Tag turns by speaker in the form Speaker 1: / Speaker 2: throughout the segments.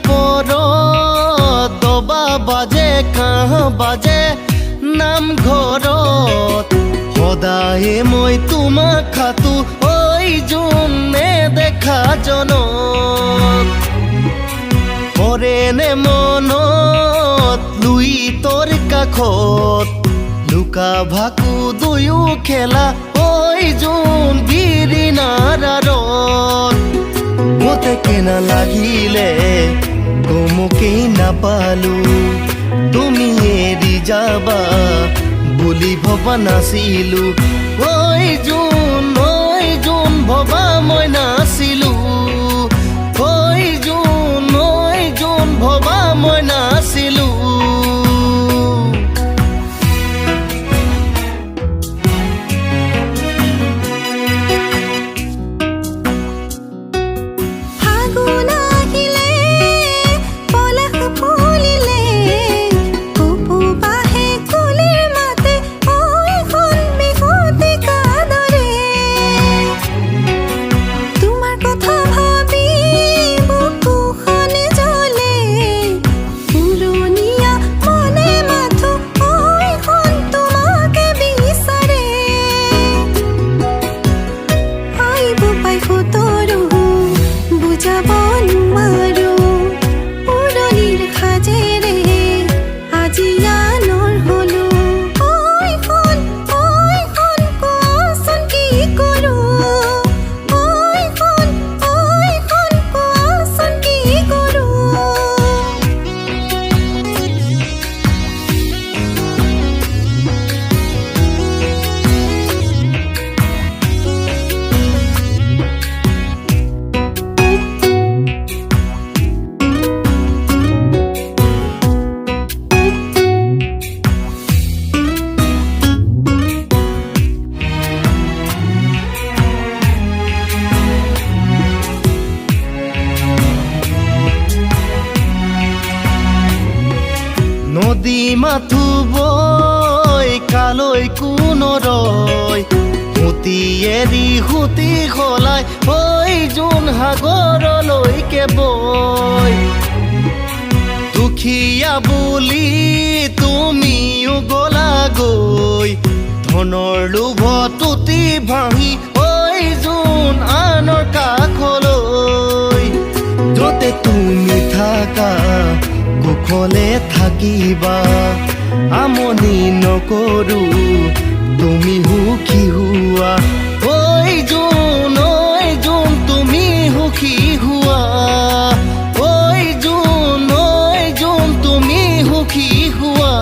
Speaker 1: পৰত দবা বাজে কাঁহ বাজে নামঘৰত সদায়ে মই তোমাক খাতো ঐ যোন নেদেখা জনত পৰেনে মনত লুই তোৰ কাষত লুকা ভাকু দুয়ো খেলা ঐ যোন গিৰিনাৰ আঁৰত মতে কেনা লাগিলে গমকেই নাপালো তুমি এৰি যাবা বুলি ভবা নাছিলো ঐ যোন ভবা মই নাছিলো ঐ যোন ভবা মই নাছিলো নদী মাথো বৈ কালৈ কোনো ৰয় সুতি এৰি সুতি সলাই ঐ যোন সাগৰলৈকে বৈ দুখীয়া বুলি তুমিও গলা গৈ ধনৰ লোভত উটি ভাঙি ঐ যোন আনৰ কাষলৈ যতে তুমি থাকা কুশলে থাকিবা আমনি নকৰো তুমি সুখী হোৱা ঐ যোন তুমি সুখী হোৱা ঐ যোন তুমি সুখী হোৱা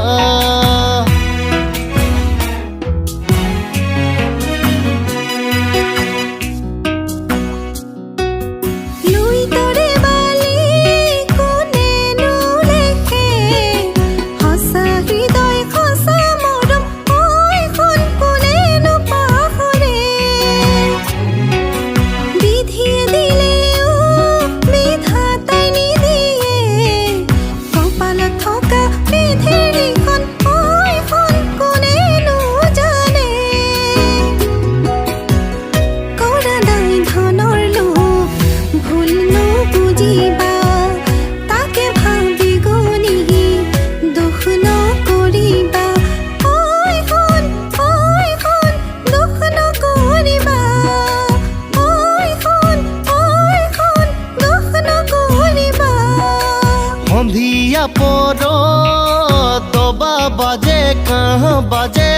Speaker 1: সন্ধিয়া পৰত দবা বাজে কাঁহ বাজে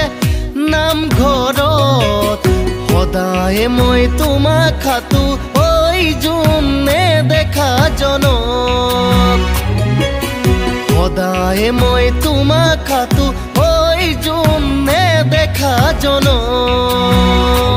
Speaker 1: নামঘৰত সদায়ে মই তোমাক খাতো ঐ যোন নেদেখা জনত সদায়ে মই তোমাক খাতো ঐ যোন নেদেখা জনত